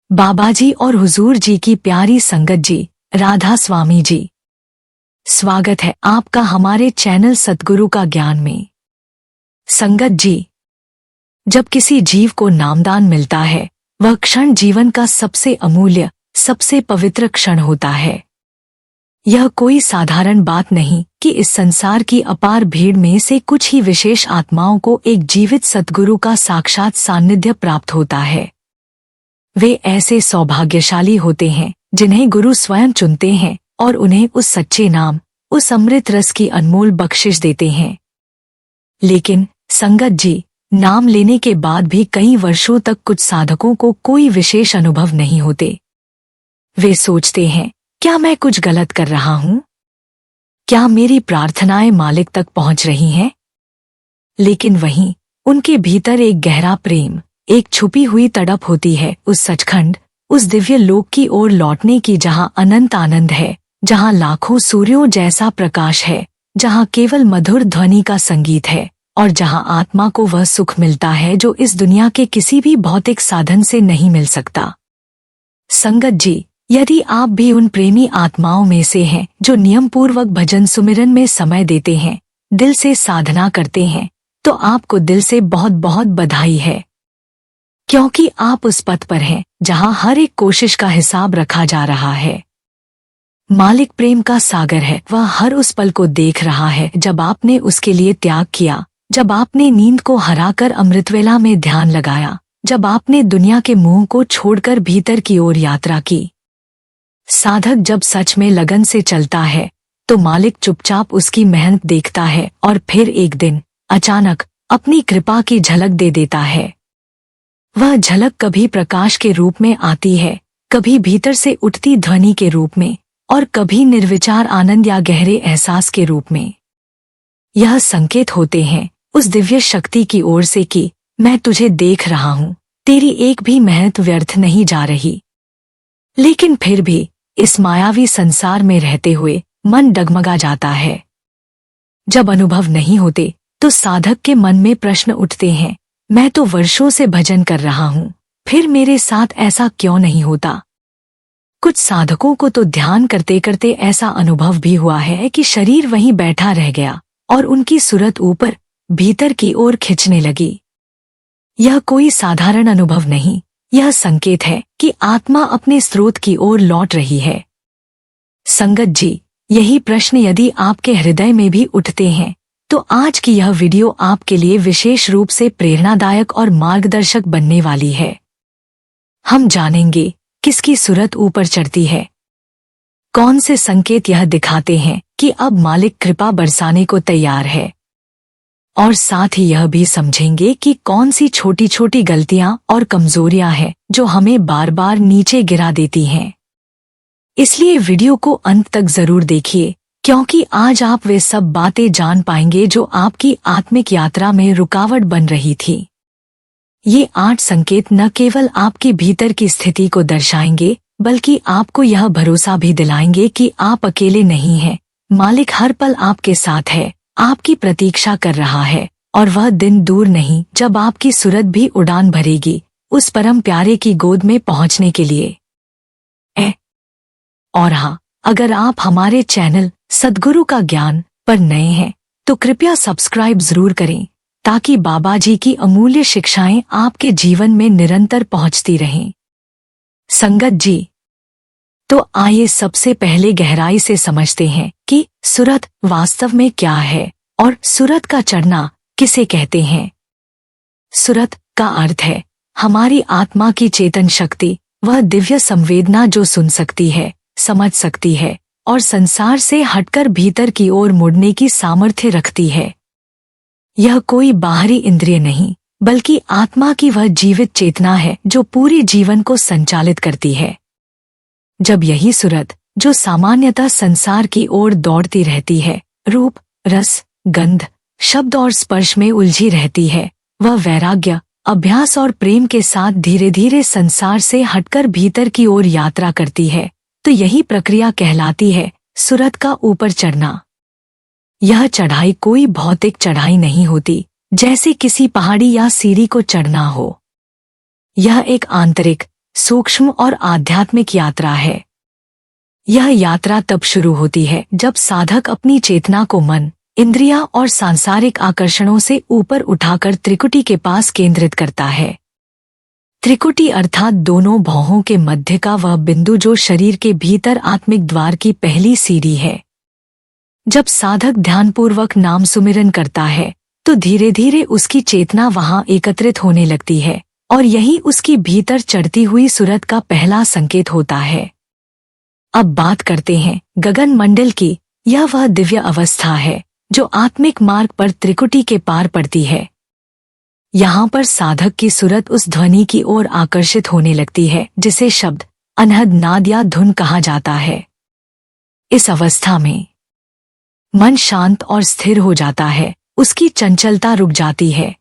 बाबा जी और हुजूर जी की प्यारी संगत जी, राधा स्वामी जी, स्वागत है आपका हमारे चैनल सतगुरु का ज्ञान में। संगत जी, जब किसी जीव को नामदान मिलता है, वह क्षण जीवन का सबसे अमूल्य, सबसे पवित्र क्षण होता है। यह कोई साधारण बात नहीं कि इस संसार की अपार भीड़ में से कुछ ही विशेष आत्माओं को एक जीवित सतगुरु का साक्षात सान्निध्य प्राप्त होता है। वे ऐसे सौभाग्यशाली होते हैं जिन्हें गुरु स्वयं चुनते हैं और उन्हें उस सच्चे नाम, उस अमृत रस की अनमोल बख्शिश देते हैं। लेकिन संगत जी, नाम लेने के बाद भी कई वर्षों तक कुछ साधकों को कोई विशेष अनुभव नहीं होते। वे सोचते हैं, क्या मैं कुछ गलत कर रहा हूँ? क्या मेरी प्रार्थनाएं मालिक तक पहुँच रही हैं? लेकिन वहीं उनके भीतर एक गहरा प्रेम, एक छुपी हुई तड़प होती है उस सचखंड, उस दिव्य लोक की ओर लौटने की जहाँ अनंत आनंद है, जहाँ लाखों सूर्यों जैसा प्रकाश है, जहाँ केवल मधुर ध्वनि का संगीत है और जहाँ आत्मा को वह सुख मिलता है जो इस दुनिया के किसी भी भौतिक साधन से नहीं मिल सकता। संगत जी, यदि आप भी उन प्रेमी आत्माओं में से हैं जो नियमपूर्वक भजन सुमिरन में समय देते हैं, दिल से साधना करते हैं, तो आपको दिल से बहुत बहुत बधाई है, क्योंकि आप उस पथ पर हैं जहां हर एक कोशिश का हिसाब रखा जा रहा है। मालिक प्रेम का सागर है, वह हर उस पल को देख रहा है जब आपने उसके लिए त्याग किया, जब आपने नींद को हराकर अमृतवेला में ध्यान लगाया, जब आपने दुनिया के मुंह को छोड़कर भीतर की ओर यात्रा की। साधक जब सच में लगन से चलता है तो मालिक चुपचाप उसकी मेहनत देखता है और फिर एक दिन अचानक अपनी कृपा की झलक दे देता है। वह झलक कभी प्रकाश के रूप में आती है, कभी भीतर से उठती ध्वनि के रूप में और कभी निर्विचार आनंद या गहरे एहसास के रूप में। यह संकेत होते हैं उस दिव्य शक्ति की ओर से कि मैं तुझे देख रहा हूँ, तेरी एक भी मेहनत व्यर्थ नहीं जा रही। लेकिन फिर भी इस मायावी संसार में रहते हुए मन डगमगा जाता है। जब अनुभव नहीं होते तो साधक के मन में प्रश्न उठते हैं, मैं तो वर्षों से भजन कर रहा हूँ, फिर मेरे साथ ऐसा क्यों नहीं होता? कुछ साधकों को तो ध्यान करते करते ऐसा अनुभव भी हुआ है कि शरीर वहीं बैठा रह गया और उनकी सूरत ऊपर भीतर की ओर खिंचने लगी। यह कोई साधारण अनुभव नहीं, यह संकेत है कि आत्मा अपने स्रोत की ओर लौट रही है। संगत जी, यही प्रश्न यदि आपके हृदय में भी उठते हैं तो आज की यह वीडियो आपके लिए विशेष रूप से प्रेरणादायक और मार्गदर्शक बनने वाली है। हम जानेंगे किसकी सूरत ऊपर चढ़ती है, कौन से संकेत यह दिखाते हैं कि अब मालिक कृपा बरसाने को तैयार है, और साथ ही यह भी समझेंगे कि कौन सी छोटी छोटी गलतियां और कमजोरियां हैं जो हमें बार बार नीचे गिरा देती हैं। इसलिए वीडियो को अंत तक जरूर देखिए, क्योंकि आज आप वे सब बातें जान पाएंगे जो आपकी आत्मिक यात्रा में रुकावट बन रही थी। ये 8 संकेत न केवल आपके भीतर की स्थिति को दर्शाएंगे, बल्कि आपको यह भरोसा भी दिलाएंगे कि आप अकेले नहीं हैं। मालिक हर पल आपके साथ है, आपकी प्रतीक्षा कर रहा है और वह दिन दूर नहीं जब आपकी सूरत भी उड़ान भरेगी उस परम प्यारे की गोद में पहुंचने के लिए। और हाँ, अगर आप हमारे चैनल सद्गुरु का ज्ञान पर नए हैं तो कृपया सब्सक्राइब जरूर करें, ताकि बाबा जी की अमूल्य शिक्षाएं आपके जीवन में निरंतर पहुंचती रहें। संगत जी, तो आइए सबसे पहले गहराई से समझते हैं कि सूरत वास्तव में क्या है और सूरत का चढ़ना किसे कहते हैं। सूरत का अर्थ है हमारी आत्मा की चेतन शक्ति, वह दिव्य संवेदना जो सुन सकती है, समझ सकती है और संसार से हटकर भीतर की ओर मुड़ने की सामर्थ्य रखती है। यह कोई बाहरी इंद्रिय नहीं, बल्कि आत्मा की वह जीवित चेतना है जो पूरे जीवन को संचालित करती है। जब यही सूरत, जो सामान्यतः संसार की ओर दौड़ती रहती है, रूप, रस, गंध, शब्द और स्पर्श में उलझी रहती है, वह वैराग्य, अभ्यास और प्रेम के साथ धीरे धीरे संसार से हटकर भीतर की ओर यात्रा करती है, तो यही प्रक्रिया कहलाती है सूरत का ऊपर चढ़ना। यह चढ़ाई कोई भौतिक चढ़ाई नहीं होती, जैसे किसी पहाड़ी या सीढ़ी को चढ़ना हो। यह एक आंतरिक, सूक्ष्म और आध्यात्मिक यात्रा है। यह यात्रा तब शुरू होती है जब साधक अपनी चेतना को मन, इंद्रियां और सांसारिक आकर्षणों से ऊपर उठाकर त्रिकुटी के पास केंद्रित करता है। त्रिकुटी अर्थात दोनों भौहों के मध्य का वह बिंदु जो शरीर के भीतर आत्मिक द्वार की पहली सीढ़ी है। जब साधक ध्यानपूर्वक नाम सुमिरन करता है तो धीरे धीरे उसकी चेतना वहां एकत्रित होने लगती है और यही उसकी भीतर चढ़ती हुई सूरत का पहला संकेत होता है। अब बात करते हैं गगन मंडल की। यह वह दिव्य अवस्था है जो आत्मिक मार्ग पर त्रिकुटी के पार पड़ती है। यहाँ पर साधक की सूरत उस ध्वनि की ओर आकर्षित होने लगती है जिसे शब्द, अनहद नाद या धुन कहा जाता है। इस अवस्था में मन शांत और स्थिर हो जाता है, उसकी चंचलता रुक जाती है।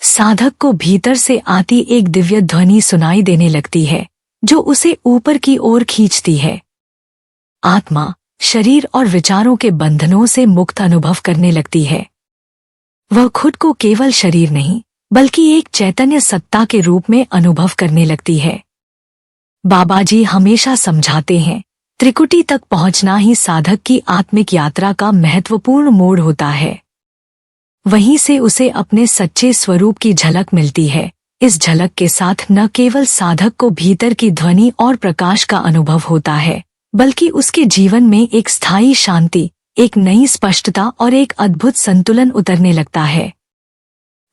साधक को भीतर से आती एक दिव्य ध्वनि सुनाई देने लगती है जो उसे ऊपर की ओर खींचती है। आत्मा शरीर और विचारों के बंधनों से मुक्त अनुभव करने लगती है। वह खुद को केवल शरीर नहीं बल्कि एक चैतन्य सत्ता के रूप में अनुभव करने लगती है। बाबा जी हमेशा समझाते हैं, त्रिकुटी तक पहुंचना ही साधक की आत्मिक यात्रा का महत्वपूर्ण मोड़ होता है। वहीं से उसे अपने सच्चे स्वरूप की झलक मिलती है। इस झलक के साथ न केवल साधक को भीतर की ध्वनि और प्रकाश का अनुभव होता है बल्कि उसके जीवन में एक स्थायी शांति, एक नई स्पष्टता और एक अद्भुत संतुलन उतरने लगता है।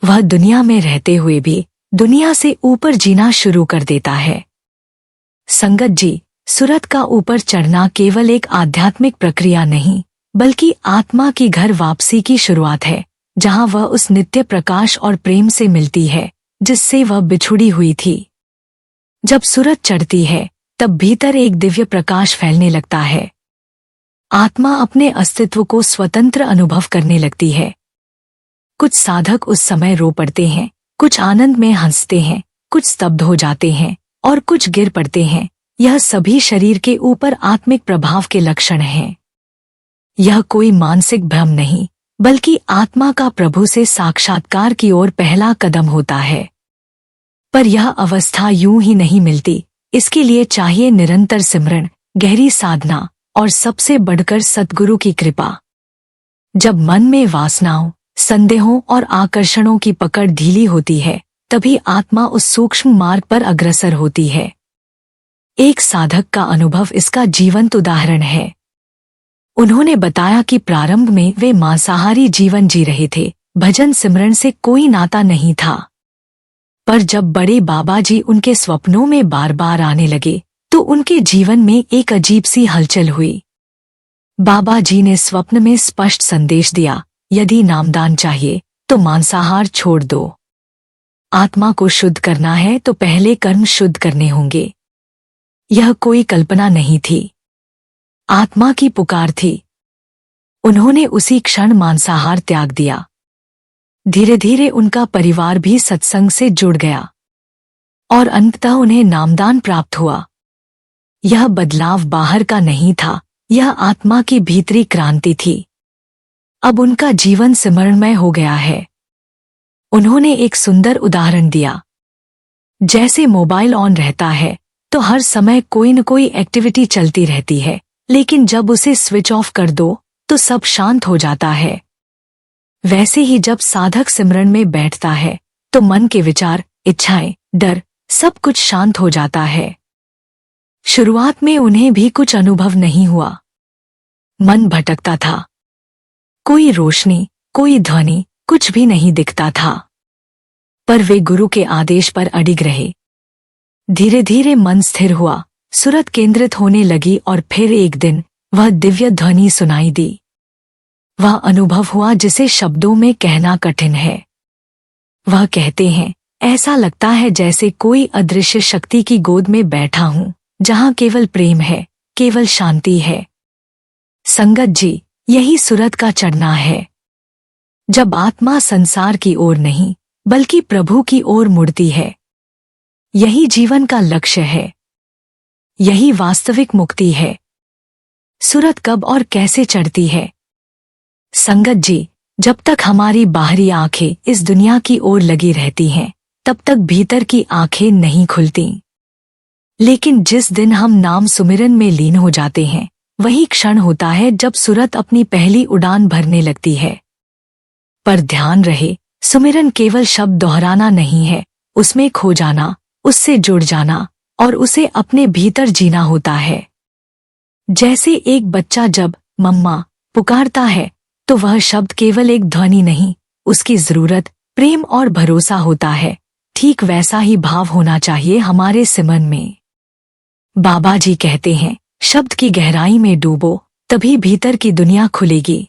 वह दुनिया में रहते हुए भी दुनिया से ऊपर जीना शुरू कर देता है। संगत जी, सूरत का ऊपर चढ़ना केवल एक आध्यात्मिक प्रक्रिया नहीं बल्कि आत्मा की घर वापसी की शुरुआत है, जहां वह उस नित्य प्रकाश और प्रेम से मिलती है जिससे वह बिछुड़ी हुई थी। जब सूरत चढ़ती है तब भीतर एक दिव्य प्रकाश फैलने लगता है। आत्मा अपने अस्तित्व को स्वतंत्र अनुभव करने लगती है। कुछ साधक उस समय रो पड़ते हैं, कुछ आनंद में हंसते हैं, कुछ स्तब्ध हो जाते हैं और कुछ गिर पड़ते हैं। यह सभी शरीर के ऊपर आत्मिक प्रभाव के लक्षण हैं। यह कोई मानसिक भ्रम नहीं बल्कि आत्मा का प्रभु से साक्षात्कार की ओर पहला कदम होता है। पर यह अवस्था यूं ही नहीं मिलती। इसके लिए चाहिए निरंतर सिमरन, गहरी साधना और सबसे बढ़कर सद्गुरु की कृपा। जब मन में वासनाओं, संदेहों और आकर्षणों की पकड़ ढीली होती है तभी आत्मा उस सूक्ष्म मार्ग पर अग्रसर होती है। एक साधक का अनुभव इसका जीवंत उदाहरण है। उन्होंने बताया कि प्रारंभ में वे मांसाहारी जीवन जी रहे थे, भजन सिमरन से कोई नाता नहीं था। पर जब बड़े बाबा जी उनके स्वप्नों में बार बार आने लगे तो उनके जीवन में एक अजीब सी हलचल हुई। बाबा जी ने स्वप्न में स्पष्ट संदेश दिया, यदि नामदान चाहिए तो मांसाहार छोड़ दो। आत्मा को शुद्ध करना है तो पहले कर्म शुद्ध करने होंगे। यह कोई कल्पना नहीं थी, आत्मा की पुकार थी। उन्होंने उसी क्षण मांसाहार त्याग दिया। धीरे धीरे उनका परिवार भी सत्संग से जुड़ गया और अंततः उन्हें नामदान प्राप्त हुआ। यह बदलाव बाहर का नहीं था, यह आत्मा की भीतरी क्रांति थी। अब उनका जीवन सिमरणमय हो गया है। उन्होंने एक सुंदर उदाहरण दिया। जैसे मोबाइल ऑन रहता है तो हर समय कोई न कोई एक्टिविटी चलती रहती है, लेकिन जब उसे स्विच ऑफ कर दो तो सब शांत हो जाता है। वैसे ही जब साधक सिमरन में बैठता है तो मन के विचार, इच्छाएं, डर सब कुछ शांत हो जाता है। शुरुआत में उन्हें भी कुछ अनुभव नहीं हुआ। मन भटकता था, कोई रोशनी, कोई ध्वनि, कुछ भी नहीं दिखता था। पर वे गुरु के आदेश पर अडिग रहे। धीरे धीरे मन स्थिर हुआ, सूरत केंद्रित होने लगी और फिर एक दिन वह दिव्य ध्वनि सुनाई दी। वह अनुभव हुआ जिसे शब्दों में कहना कठिन है। वह कहते हैं, ऐसा लगता है जैसे कोई अदृश्य शक्ति की गोद में बैठा हूं, जहां केवल प्रेम है, केवल शांति है। संगत जी, यही सूरत का चढ़ना है। जब आत्मा संसार की ओर नहीं बल्कि प्रभु की ओर मुड़ती है, यही जीवन का लक्ष्य है, यही वास्तविक मुक्ति है। सूरत कब और कैसे चढ़ती है? संगत जी, जब तक हमारी बाहरी आंखें इस दुनिया की ओर लगी रहती हैं, तब तक भीतर की आंखें नहीं खुलती। लेकिन जिस दिन हम नाम सुमिरन में लीन हो जाते हैं, वही क्षण होता है जब सुरत अपनी पहली उड़ान भरने लगती है। पर ध्यान रहे, सुमिरन केवल शब्द दोहराना नहीं है, उसमें खो जाना, उससे जुड़ जाना और उसे अपने भीतर जीना होता है। जैसे एक बच्चा जब मम्मा पुकारता है तो वह शब्द केवल एक ध्वनि नहीं, उसकी जरूरत, प्रेम और भरोसा होता है। ठीक वैसा ही भाव होना चाहिए हमारे सिमरन में। बाबा जी कहते हैं, शब्द की गहराई में डूबो, तभी भीतर की दुनिया खुलेगी।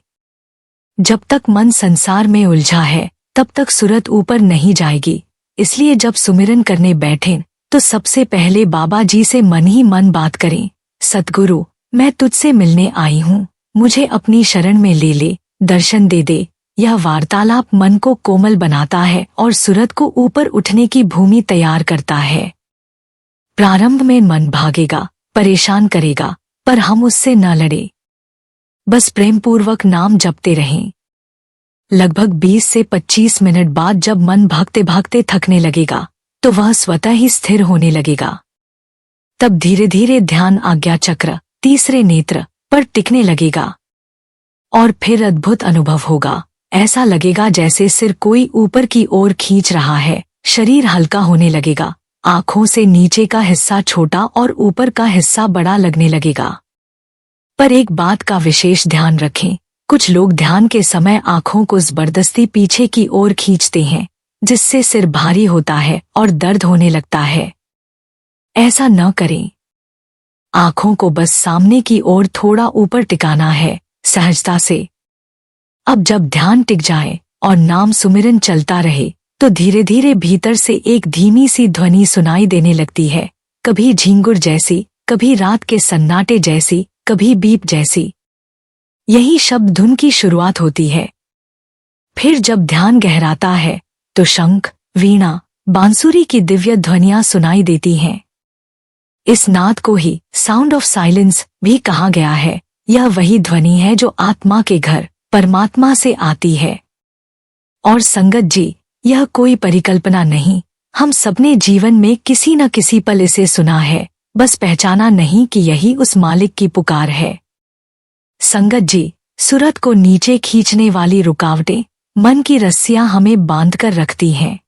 जब तक मन संसार में उलझा है, तब तक सुरत ऊपर नहीं जाएगी। इसलिए जब सुमिरन करने बैठें, तो सबसे पहले बाबा जी से मन ही मन बात करें। सतगुरु, मैं तुझसे मिलने आई हूँ, मुझे अपनी शरण में ले ले, दर्शन दे दे। यह वार्तालाप मन को कोमल बनाता है और सुरत को ऊपर उठने की भूमि तैयार करता है। प्रारंभ में मन भागेगा, परेशान करेगा, पर हम उससे न लड़े, बस प्रेमपूर्वक नाम जपते रहें। लगभग 20 से 25 मिनट बाद जब मन भागते भागते थकने लगेगा, तो वह स्वतः ही स्थिर होने लगेगा। तब धीरे धीरे ध्यान आज्ञा चक्र, तीसरे नेत्र पर टिकने लगेगा और फिर अद्भुत अनुभव होगा। ऐसा लगेगा जैसे सिर कोई ऊपर की ओर खींच रहा है, शरीर हल्का होने लगेगा, आंखों से नीचे का हिस्सा छोटा और ऊपर का हिस्सा बड़ा लगने लगेगा। पर एक बात का विशेष ध्यान रखें, कुछ लोग ध्यान के समय आंखों को जबरदस्ती पीछे की ओर खींचते हैं, जिससे सिर भारी होता है और दर्द होने लगता है। ऐसा न करें। आंखों को बस सामने की ओर थोड़ा ऊपर टिकाना है, सहजता से। अब जब ध्यान टिक जाए और नाम सुमिरन चलता रहे, तो धीरे धीरे भीतर से एक धीमी सी ध्वनि सुनाई देने लगती है, कभी झींगुर जैसी, कभी रात के सन्नाटे जैसी, कभी बीप जैसी। यही शब्द धुन की शुरुआत होती है। फिर जब ध्यान गहराता है, तो शंख, वीणा, बांसुरी की दिव्य ध्वनियां सुनाई देती हैं। इस नाद को ही साउंड ऑफ साइलेंस भी कहा गया है। यह वही ध्वनि है जो आत्मा के घर परमात्मा से आती है। और संगत जी, यह कोई परिकल्पना नहीं, हम सबने जीवन में किसी न किसी पल इसे सुना है, बस पहचाना नहीं कि यही उस मालिक की पुकार है। संगत जी, सुरत को नीचे खींचने वाली रुकावटें, मन की रस्सियां हमें बांधकर रखती हैं।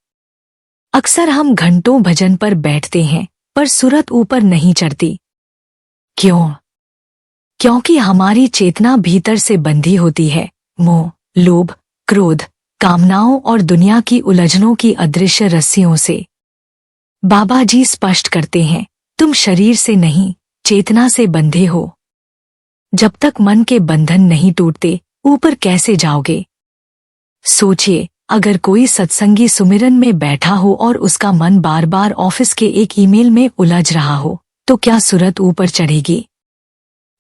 अक्सर हम घंटों भजन पर बैठते हैं, पर सुरत ऊपर नहीं चढ़ती। क्यों? क्योंकि हमारी चेतना भीतर से बंधी होती है, मोह, लोभ, क्रोध, कामनाओं और दुनिया की उलझनों की अदृश्य रस्सियों से। बाबा जी स्पष्ट करते हैं, तुम शरीर से नहीं, चेतना से बंधे हो। जब तक मन के बंधन नहीं टूटते, ऊपर कैसे जाओगे? सोचिए, अगर कोई सत्संगी सुमिरन में बैठा हो और उसका मन बार बार ऑफिस के एक ईमेल में उलझ रहा हो, तो क्या सुरत ऊपर चढ़ेगी?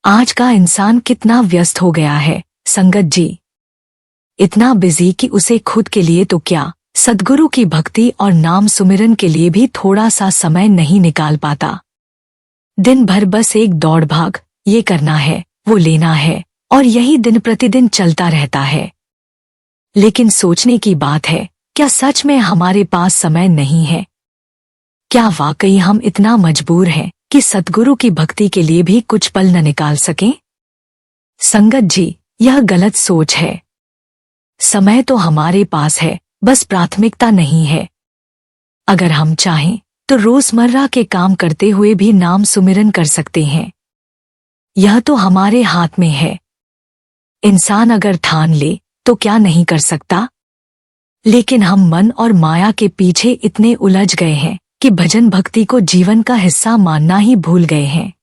आज का इंसान कितना व्यस्त हो गया है संगत जी, इतना बिजी कि उसे खुद के लिए तो क्या, सद्गुरु की भक्ति और नाम सुमिरन के लिए भी थोड़ा सा समय नहीं निकाल पाता। दिन भर बस एक दौड़ भाग, ये करना है, वो लेना है, और यही दिन प्रतिदिन चलता रहता है। लेकिन सोचने की बात है, क्या सच में हमारे पास समय नहीं है? क्या वाकई हम इतना मजबूर हैं कि सद्गुरु की भक्ति के लिए भी कुछ पल न निकाल सकें? संगत जी, यह गलत सोच है। समय तो हमारे पास है, बस प्राथमिकता नहीं है। अगर हम चाहें तो रोजमर्रा के काम करते हुए भी नाम सुमिरन कर सकते हैं। यह तो हमारे हाथ में है। इंसान अगर ठान ले तो क्या नहीं कर सकता? लेकिन हम मन और माया के पीछे इतने उलझ गए हैं कि भजन भक्ति को जीवन का हिस्सा मानना ही भूल गए हैं।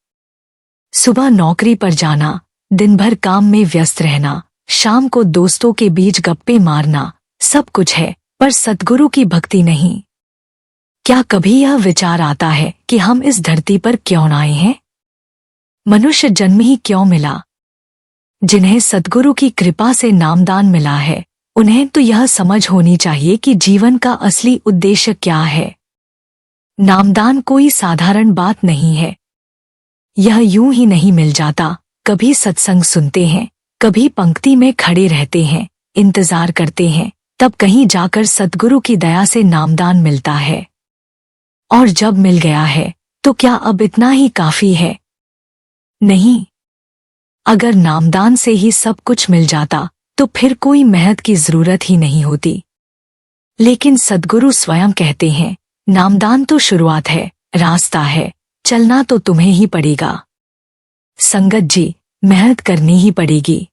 सुबह नौकरी पर जाना, दिन भर काम में व्यस्त रहना, शाम को दोस्तों के बीच गप्पे मारना, सब कुछ है, पर सद्गुरु की भक्ति नहीं। क्या कभी यह विचार आता है कि हम इस धरती पर क्यों आए हैं? मनुष्य जन्म ही क्यों मिला? जिन्हें सद्गुरु की कृपा से नामदान मिला है, उन्हें तो यह समझ होनी चाहिए कि जीवन का असली उद्देश्य क्या है। नामदान कोई साधारण बात नहीं है। यह यूं ही नहीं मिल जाता। कभी सत्संग सुनते हैं, कभी पंक्ति में खड़े रहते हैं, इंतजार करते हैं, तब कहीं जाकर सद्गुरु की दया से नामदान मिलता है। और जब मिल गया है तो क्या अब इतना ही काफी है? नहीं। अगर नामदान से ही सब कुछ मिल जाता तो फिर कोई मेहनत की जरूरत ही नहीं होती। लेकिन सद्गुरु स्वयं कहते हैं, नामदान तो शुरुआत है, रास्ता है, चलना तो तुम्हें ही पड़ेगा। संगत जी, मेहनत करनी ही पड़ेगी।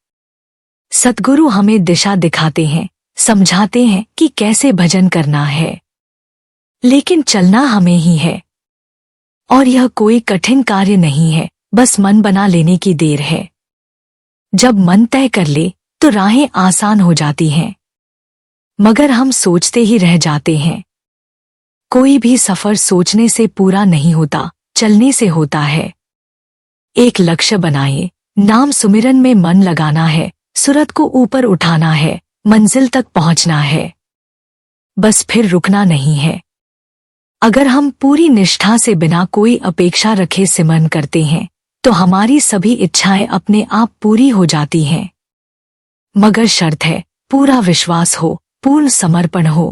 सद्गुरु हमें दिशा दिखाते हैं, समझाते हैं कि कैसे भजन करना है, लेकिन चलना हमें ही है। और यह कोई कठिन कार्य नहीं है, बस मन बना लेने की देर है। जब मन तय कर ले तो राहें आसान हो जाती हैं, मगर हम सोचते ही रह जाते हैं। कोई भी सफर सोचने से पूरा नहीं होता, चलने से होता है। एक लक्ष्य बनाइए, नाम सुमिरन में मन लगाना है, सूरत को ऊपर उठाना है, मंजिल तक पहुंचना है। बस फिर रुकना नहीं है। अगर हम पूरी निष्ठा से बिना कोई अपेक्षा रखे सिमरन करते हैं तो हमारी सभी इच्छाएं अपने आप पूरी हो जाती हैं। मगर शर्त है, पूरा विश्वास हो, पूर्ण समर्पण हो।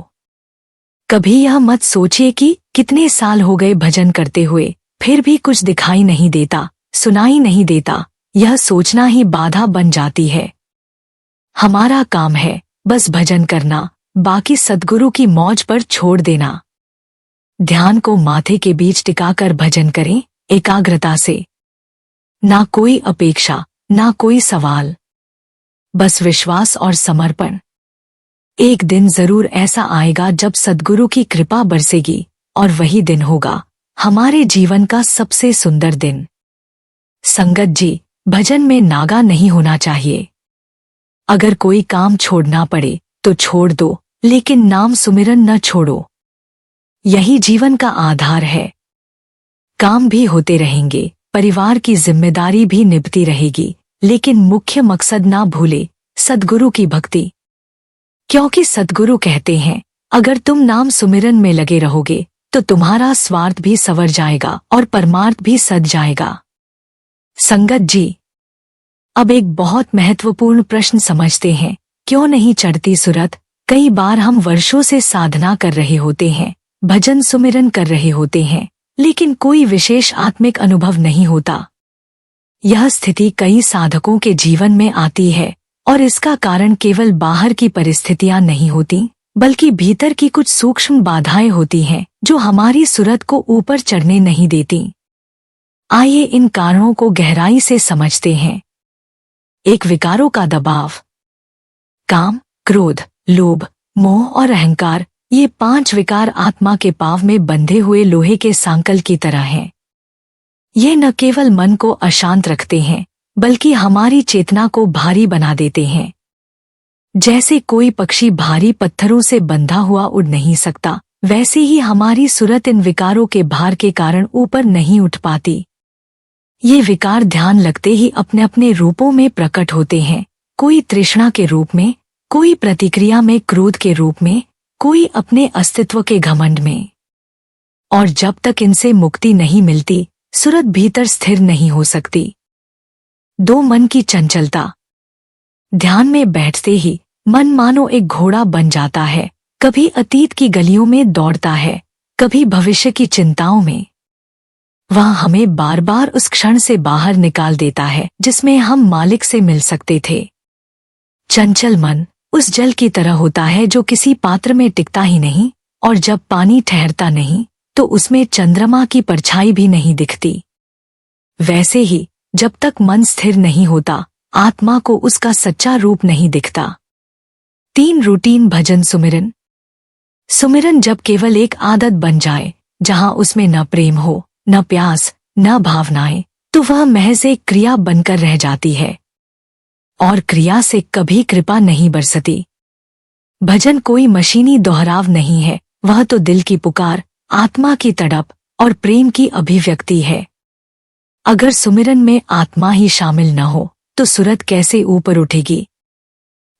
कभी यह मत सोचिए कि कितने साल हो गए भजन करते हुए, फिर भी कुछ दिखाई नहीं देता, सुनाई नहीं देता। यह सोचना ही बाधा बन जाती है। हमारा काम है बस भजन करना, बाकी सद्गुरु की मौज पर छोड़ देना। ध्यान को माथे के बीच टिकाकर भजन करें, एकाग्रता से। ना कोई अपेक्षा, ना कोई सवाल, बस विश्वास और समर्पण। एक दिन जरूर ऐसा आएगा जब सद्गुरु की कृपा बरसेगी, और वही दिन होगा हमारे जीवन का सबसे सुंदर दिन। संगत जी, भजन में नागा नहीं होना चाहिए। अगर कोई काम छोड़ना पड़े तो छोड़ दो, लेकिन नाम सुमिरन न छोड़ो। यही जीवन का आधार है। काम भी होते रहेंगे, परिवार की जिम्मेदारी भी निभती रहेगी, लेकिन मुख्य मकसद ना भूले, सद्गुरु की भक्ति। क्योंकि सद्गुरु कहते हैं, अगर तुम नाम सुमिरन में लगे रहोगे तो तुम्हारा स्वार्थ भी संवर जाएगा और परमार्थ भी सज जाएगा। संगत जी, अब एक बहुत महत्वपूर्ण प्रश्न समझते हैं, क्यों नहीं चढ़ती सूरत? कई बार हम वर्षों से साधना कर रहे होते हैं, भजन सुमिरन कर रहे होते हैं, लेकिन कोई विशेष आत्मिक अनुभव नहीं होता। यह स्थिति कई साधकों के जीवन में आती है, और इसका कारण केवल बाहर की परिस्थितियां नहीं होती, बल्कि भीतर की कुछ सूक्ष्म बाधाएं होती हैं, जो हमारी सूरत को ऊपर चढ़ने नहीं देती। आइए इन कारणों को गहराई से समझते हैं। एक, विकारों का दबाव। काम, क्रोध, लोभ, मोह और अहंकार, ये 5 विकार आत्मा के पाव में बंधे हुए लोहे के सांकल की तरह हैं। ये न केवल मन को अशांत रखते हैं, बल्कि हमारी चेतना को भारी बना देते हैं। जैसे कोई पक्षी भारी पत्थरों से बंधा हुआ उड़ नहीं सकता, वैसे ही हमारी सूरत इन विकारों के भार के कारण ऊपर नहीं उठ पाती। ये विकार ध्यान लगते ही अपने अपने रूपों में प्रकट होते हैं, कोई तृष्णा के रूप में, कोई प्रतिक्रिया में क्रोध के रूप में, कोई अपने अस्तित्व के घमंड में। और जब तक इनसे मुक्ति नहीं मिलती, सूरत भीतर स्थिर नहीं हो सकती। 2, मन की चंचलता। ध्यान में बैठते ही मन मानो एक घोड़ा बन जाता है, कभी अतीत की गलियों में दौड़ता है, कभी भविष्य की चिंताओं में। वह हमें बार बार उस क्षण से बाहर निकाल देता है जिसमें हम मालिक से मिल सकते थे। चंचल मन उस जल की तरह होता है जो किसी पात्र में टिकता ही नहीं, और जब पानी ठहरता नहीं तो उसमें चंद्रमा की परछाई भी नहीं दिखती। वैसे ही जब तक मन स्थिर नहीं होता, आत्मा को उसका सच्चा रूप नहीं दिखता। 3, रूटीन भजन सुमिरन। सुमिरन जब केवल एक आदत बन जाए, जहां उसमें न प्रेम हो, न प्यास, न भावनाएं, तो वह महज एक क्रिया बनकर रह जाती है, और क्रिया से कभी कृपा नहीं बरसती। भजन कोई मशीनी दोहराव नहीं है, वह तो दिल की पुकार, आत्मा की तड़प और प्रेम की अभिव्यक्ति है। अगर सुमिरन में आत्मा ही शामिल न हो तो सूरत कैसे ऊपर उठेगी?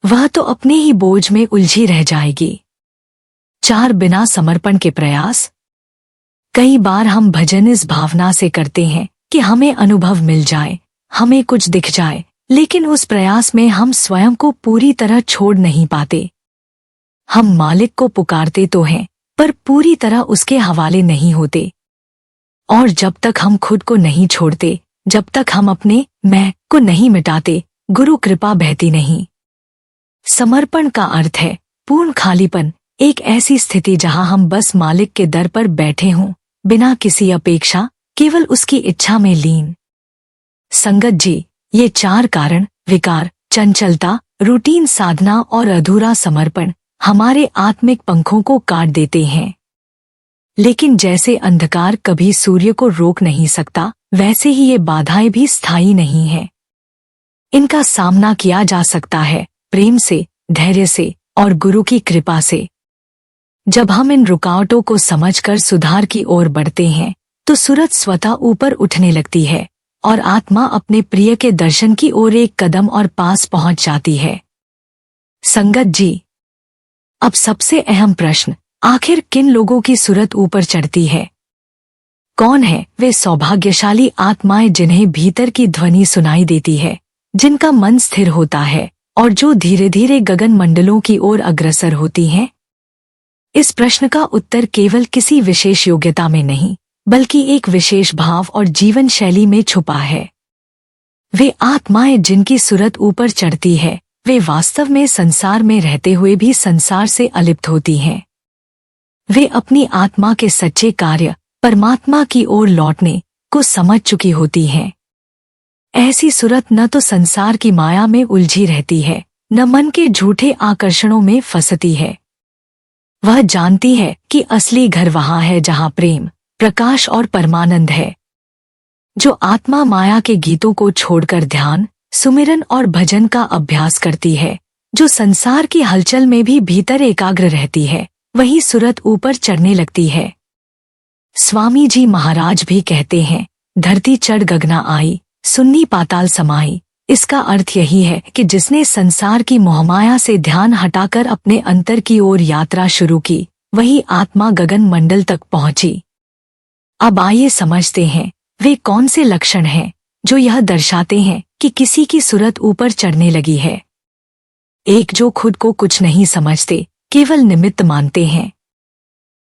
वह तो अपने ही बोझ में उलझी रह जाएगी। 4, बिना समर्पण के प्रयास। कई बार हम भजन इस भावना से करते हैं कि हमें अनुभव मिल जाए, हमें कुछ दिख जाए, लेकिन उस प्रयास में हम स्वयं को पूरी तरह छोड़ नहीं पाते। हम मालिक को पुकारते तो हैं, पर पूरी तरह उसके हवाले नहीं होते। और जब तक हम खुद को नहीं छोड़ते, जब तक हम अपने मैं को नहीं मिटाते, गुरु कृपा बहती नहीं। समर्पण का अर्थ है पूर्ण खालीपन, एक ऐसी स्थिति जहां हम बस मालिक के दर पर बैठे हों, बिना किसी अपेक्षा, केवल उसकी इच्छा में लीन। संगत जी, ये 4 कारण, विकार, चंचलता, रूटीन साधना और अधूरा समर्पण हमारे आत्मिक पंखों को काट देते हैं। लेकिन जैसे अंधकार कभी सूर्य को रोक नहीं सकता, वैसे ही ये बाधाएं भी स्थायी नहीं हैं। इनका सामना किया जा सकता है प्रेम से, धैर्य से और गुरु की कृपा से। जब हम इन रुकावटों को समझकर सुधार की ओर बढ़ते हैं, तो सूरज स्वतः ऊपर उठने लगती है और आत्मा अपने प्रिय के दर्शन की ओर एक कदम और पास पहुंच जाती है। संगत जी, अब सबसे अहम प्रश्न, आखिर किन लोगों की सूरत ऊपर चढ़ती है? कौन है वे सौभाग्यशाली आत्माएं जिन्हें भीतर की ध्वनि सुनाई देती है, जिनका मन स्थिर होता है और जो धीरे धीरे गगन मंडलों की ओर अग्रसर होती हैं? इस प्रश्न का उत्तर केवल किसी विशेष योग्यता में नहीं, बल्कि एक विशेष भाव और जीवन शैली में छुपा है। वे आत्माएं जिनकी सूरत ऊपर चढ़ती है, वे वास्तव में संसार में रहते हुए भी संसार से अलिप्त होती हैं। वे अपनी आत्मा के सच्चे कार्य, परमात्मा की ओर लौटने को समझ चुकी होती हैं। ऐसी सूरत न तो संसार की माया में उलझी रहती है, न मन के झूठे आकर्षणों में फंसती है। वह जानती है कि असली घर वहां है जहां प्रेम, प्रकाश और परमानंद है। जो आत्मा माया के गीतों को छोड़कर ध्यान, सुमिरन और भजन का अभ्यास करती है, जो संसार की हलचल में भी भीतर एकाग्र रहती है, वही सूरत ऊपर चढ़ने लगती है। स्वामी जी महाराज भी कहते हैं, धरती चढ़ गगना आई, सुन्नी पाताल समाई। इसका अर्थ यही है कि जिसने संसार की मोहमाया से ध्यान हटाकर अपने अंतर की ओर यात्रा शुरू की, वही आत्मा गगन मंडल तक पहुंची। अब आइए समझते हैं वे कौन से लक्षण हैं जो यह दर्शाते हैं कि किसी की सूरत ऊपर चढ़ने लगी है। एक, जो खुद को कुछ नहीं समझते, केवल निमित्त मानते हैं।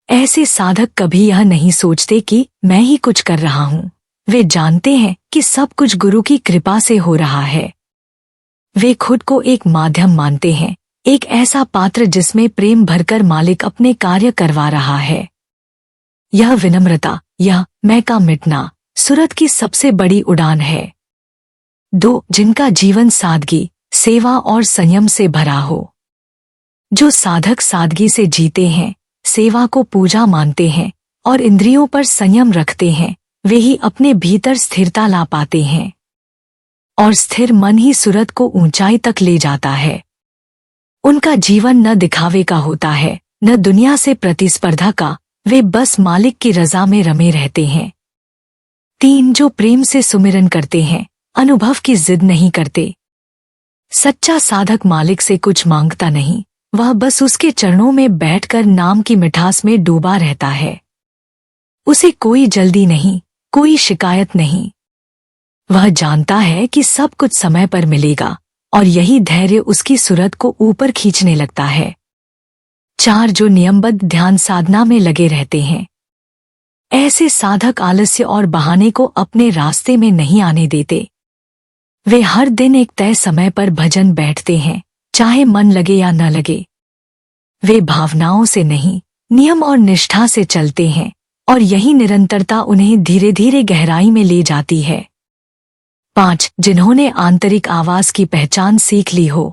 ऐसे साधक कभी यह नहीं सोचते कि मैं ही कुछ कर रहा हूँ। वे जानते हैं कि सब कुछ गुरु की कृपा से हो रहा है। वे खुद को एक माध्यम मानते हैं, एक ऐसा पात्र जिसमें प्रेम भरकर मालिक अपने कार्य करवा रहा है। यह विनम्रता, यह मैं का मिटना सूरत की सबसे बड़ी उड़ान है। 2, जिनका जीवन सादगी, सेवा और संयम से भरा हो। जो साधक सादगी से जीते हैं, सेवा को पूजा मानते हैं और इंद्रियों पर संयम रखते हैं, वे ही अपने भीतर स्थिरता ला पाते हैं। और स्थिर मन ही सूरत को ऊंचाई तक ले जाता है। उनका जीवन न दिखावे का होता है, न दुनिया से प्रतिस्पर्धा का। वे बस मालिक की रजा में रमे रहते हैं। 3, जो प्रेम से सुमिरन करते हैं, अनुभव की जिद नहीं करते। सच्चा साधक मालिक से कुछ मांगता नहीं, वह बस उसके चरणों में बैठकर नाम की मिठास में डूबा रहता है। उसे कोई जल्दी नहीं, कोई शिकायत नहीं। वह जानता है कि सब कुछ समय पर मिलेगा और यही धैर्य उसकी सूरत को ऊपर खींचने लगता है। 4, जो नियमबद्ध ध्यान साधना में लगे रहते हैं। ऐसे साधक आलस्य और बहाने को अपने रास्ते में नहीं आने देते। वे हर दिन एक तय समय पर भजन बैठते हैं, चाहे मन लगे या न लगे। वे भावनाओं से नहीं, नियम और निष्ठा से चलते हैं और यही निरंतरता उन्हें धीरे धीरे गहराई में ले जाती है। 5, जिन्होंने आंतरिक आवाज की पहचान सीख ली हो।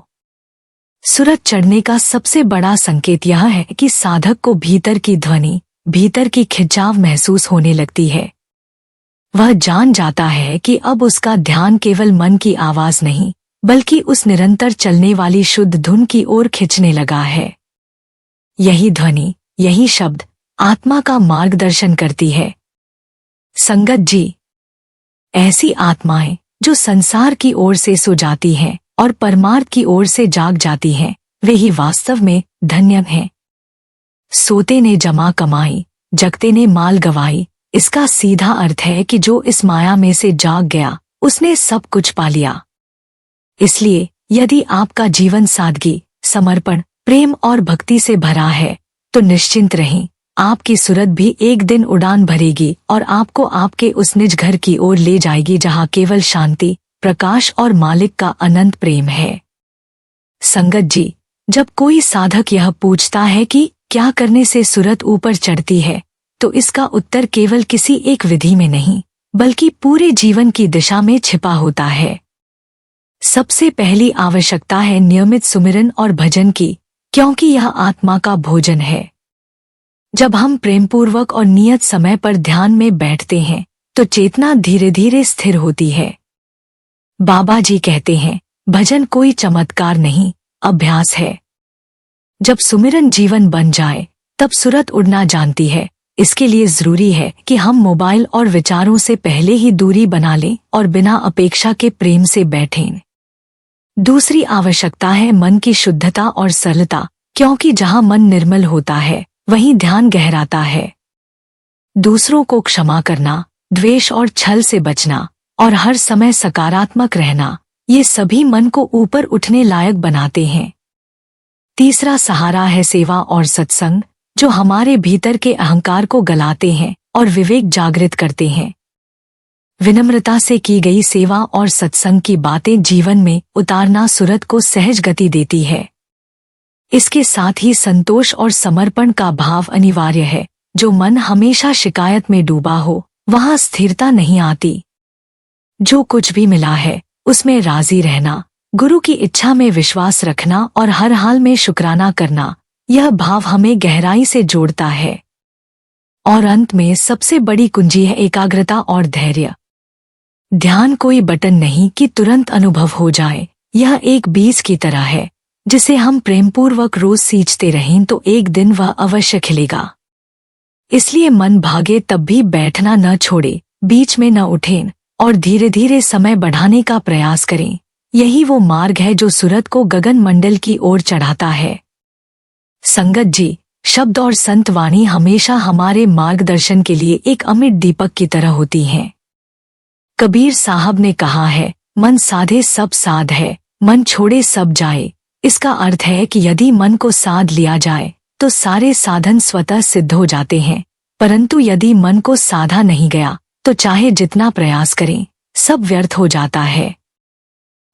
सूरत चढ़ने का सबसे बड़ा संकेत यह है कि साधक को भीतर की ध्वनि, भीतर की खिंचाव महसूस होने लगती है। वह जान जाता है कि अब उसका ध्यान केवल मन की आवाज नहीं, बल्कि उस निरंतर चलने वाली शुद्ध धुन की ओर खिंचने लगा है। यही ध्वनि, यही शब्द आत्मा का मार्गदर्शन करती है। संगत जी, ऐसी आत्माएं जो संसार की ओर से सो जाती हैं और परमार्थ की ओर से जाग जाती हैं, वे ही वास्तव में धन्य हैं। सोते ने जमा कमाई, जगते ने माल गवाई। इसका सीधा अर्थ है कि जो इस माया में से जाग गया, उसने सब कुछ पा लिया। इसलिए यदि आपका जीवन सादगी, समर्पण, प्रेम और भक्ति से भरा है, तो निश्चिंत रहें, आपकी सूरत भी एक दिन उड़ान भरेगी और आपको आपके उस निज घर की ओर ले जाएगी जहाँ केवल शांति, प्रकाश और मालिक का अनंत प्रेम है। संगत जी, जब कोई साधक यह पूछता है कि क्या करने से सूरत ऊपर चढ़ती है, तो इसका उत्तर केवल किसी एक विधि में नहीं, बल्कि पूरे जीवन की दिशा में छिपा होता है। सबसे पहली आवश्यकता है नियमित सुमिरन और भजन की, क्योंकि यह आत्मा का भोजन है। जब हम प्रेमपूर्वक और नियत समय पर ध्यान में बैठते हैं, तो चेतना धीरे धीरे स्थिर होती है। बाबा जी कहते हैं, भजन कोई चमत्कार नहीं, अभ्यास है। जब सुमिरन जीवन बन जाए, तब सूरत उड़ना जानती है। इसके लिए जरूरी है कि हम मोबाइल और विचारों से पहले ही दूरी बना लें और बिना अपेक्षा के प्रेम से बैठें। दूसरी आवश्यकता है मन की शुद्धता और सरलता, क्योंकि जहाँ मन निर्मल होता है, वहीं ध्यान गहराता है। दूसरों को क्षमा करना, द्वेष और छल से बचना और हर समय सकारात्मक रहना, ये सभी मन को ऊपर उठने लायक बनाते हैं। तीसरा सहारा है सेवा और सत्संग, जो हमारे भीतर के अहंकार को गलाते हैं और विवेक जागृत करते हैं। विनम्रता से की गई सेवा और सत्संग की बातें जीवन में उतारना सूरत को सहज गति देती है। इसके साथ ही संतोष और समर्पण का भाव अनिवार्य है। जो मन हमेशा शिकायत में डूबा हो, वहां स्थिरता नहीं आती। जो कुछ भी मिला है, उसमें राजी रहना, गुरु की इच्छा में विश्वास रखना और हर हाल में शुक्राना करना, यह भाव हमें गहराई से जोड़ता है। और अंत में सबसे बड़ी कुंजी है एकाग्रता और धैर्य। ध्यान कोई बटन नहीं कि तुरंत अनुभव हो जाए, यह एक बीज की तरह है, जिसे हम प्रेमपूर्वक रोज सींचते रहें तो एक दिन वह अवश्य खिलेगा। इसलिए मन भागे तब भी बैठना न छोड़े, बीच में न उठें और धीरे धीरे समय बढ़ाने का प्रयास करें। यही वो मार्ग है जो सूरत को गगन मंडल की ओर चढ़ाता है। संगत जी, शब्द और संत वाणी हमेशा हमारे मार्गदर्शन के लिए एक अमिट दीपक की तरह होती हैं। कबीर साहब ने कहा है, मन साधे सब साध है, मन छोड़े सब जाए। इसका अर्थ है कि यदि मन को साध लिया जाए तो सारे साधन स्वतः सिद्ध हो जाते हैं, परंतु यदि मन को साधा नहीं गया तो चाहे जितना प्रयास करें, सब व्यर्थ हो जाता है।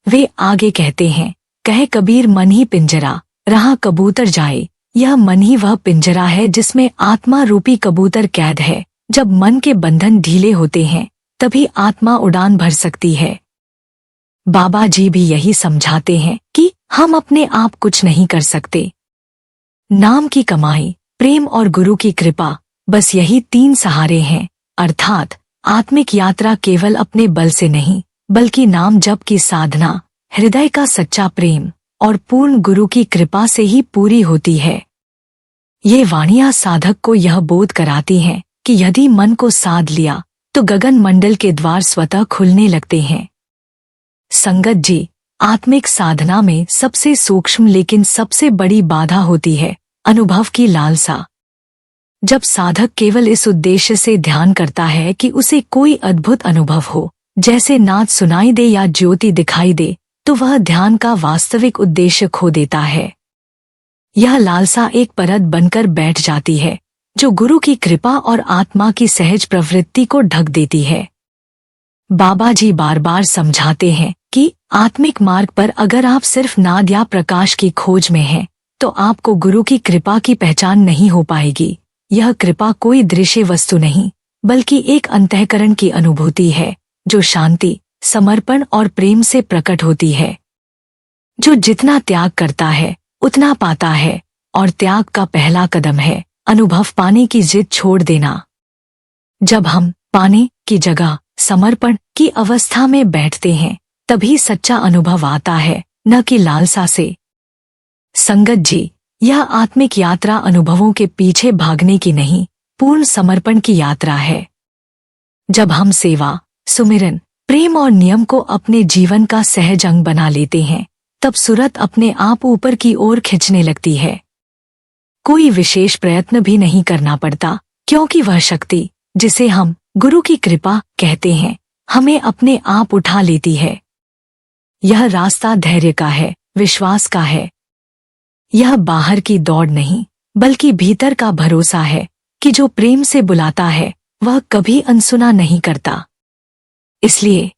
वे आगे कहते हैं, कहे कबीर मन ही पिंजरा, रहा कबूतर जाए। यह मन ही वह पिंजरा है जिसमें आत्मा रूपी कबूतर कैद है। जब मन के बंधन ढीले होते हैं, तभी आत्मा उड़ान भर सकती है। बाबा जी भी यही समझाते हैं कि हम अपने आप कुछ नहीं कर सकते। नाम की कमाई, प्रेम और गुरु की कृपा, बस यही तीन सहारे हैं। अर्थात आत्मिक यात्रा केवल अपने बल से नहीं, बल्कि नाम जप की साधना, हृदय का सच्चा प्रेम और पूर्ण गुरु की कृपा से ही पूरी होती है। ये वाणियां साधक को यह बोध कराती हैं कि यदि मन को साध लिया तो गगन मंडल के द्वार स्वतः खुलने लगते हैं। संगत जी, आत्मिक साधना में सबसे सूक्ष्म लेकिन सबसे बड़ी बाधा होती है अनुभव की लालसा। जब साधक केवल इस उद्देश्य से ध्यान करता है कि उसे कोई अद्भुत अनुभव हो, जैसे नाद सुनाई दे या ज्योति दिखाई दे, तो वह ध्यान का वास्तविक उद्देश्य खो देता है। यह लालसा एक परत बनकर बैठ जाती है, जो गुरु की कृपा और आत्मा की सहज प्रवृत्ति को ढक देती है। बाबा जी बार बार समझाते हैं कि आत्मिक मार्ग पर अगर आप सिर्फ नाद या प्रकाश की खोज में हैं, तो आपको गुरु की कृपा की पहचान नहीं हो पाएगी। यह कृपा कोई दृश्य वस्तु नहीं, बल्कि एक अंतःकरण की अनुभूति है, जो शांति, समर्पण और प्रेम से प्रकट होती है। जो जितना त्याग करता है, उतना पाता है, और त्याग का पहला कदम है अनुभव पाने की जिद छोड़ देना। जब हम पाने की जगह समर्पण की अवस्था में बैठते हैं, तभी सच्चा अनुभव आता है, न कि लालसा से। संगत जी, यह आत्मिक यात्रा अनुभवों के पीछे भागने की नहीं, पूर्ण समर्पण की यात्रा है। जब हम सेवा, सुमिरन, प्रेम और नियम को अपने जीवन का सहज अंग बना लेते हैं, तब सूरत अपने आप ऊपर की ओर खिंचने लगती है। कोई विशेष प्रयत्न भी नहीं करना पड़ता, क्योंकि वह शक्ति, जिसे हम गुरु की कृपा कहते हैं, हमें अपने आप उठा लेती है। यह रास्ता धैर्य का है, विश्वास का है। यह बाहर की दौड़ नहीं, बल्कि भीतर का भरोसा है, कि जो प्रेम से बुलाता है वह कभी अनसुना नहीं करता। इसलिए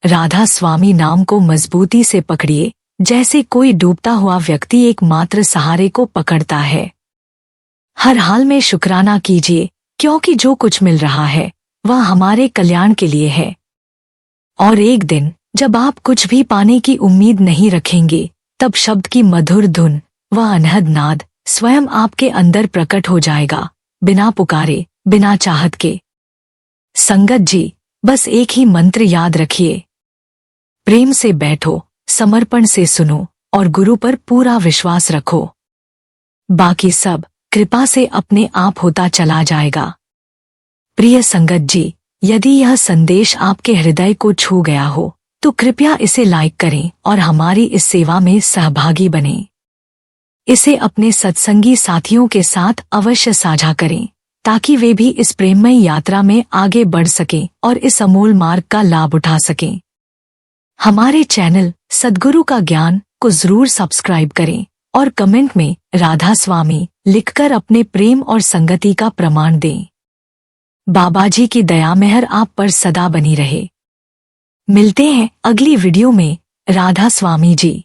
राधा स्वामी नाम को मजबूती से पकड़िए, जैसे कोई डूबता हुआ व्यक्ति एकमात्र सहारे को पकड़ता है। हर हाल में शुक्राना कीजिए, क्योंकि जो कुछ मिल रहा है वह हमारे कल्याण के लिए है। और एक दिन जब आप कुछ भी पाने की उम्मीद नहीं रखेंगे, तब शब्द की मधुर धुन व अनहद नाद स्वयं आपके अंदर प्रकट हो जाएगा, बिना पुकारे, बिना चाहत के। संगत जी, बस एक ही मंत्र याद रखिए, प्रेम से बैठो, समर्पण से सुनो और गुरु पर पूरा विश्वास रखो। बाकी सब कृपा से अपने आप होता चला जाएगा। प्रिय संगत जी, यदि यह संदेश आपके हृदय को छू गया हो तो कृपया इसे लाइक करें और हमारी इस सेवा में सहभागी बनें। इसे अपने सत्संगी साथियों के साथ अवश्य साझा करें, ताकि वे भी इस प्रेममय यात्रा में आगे बढ़ सकें और इस अमूल मार्ग का लाभ उठा सकें। हमारे चैनल सद्गुरु का ज्ञान को जरूर सब्सक्राइब करें और कमेंट में राधा स्वामी लिखकर अपने प्रेम और संगति का प्रमाण दें। बाबा जी की दया मेहर आप पर सदा बनी रहे। मिलते हैं अगली वीडियो में। राधा स्वामी जी।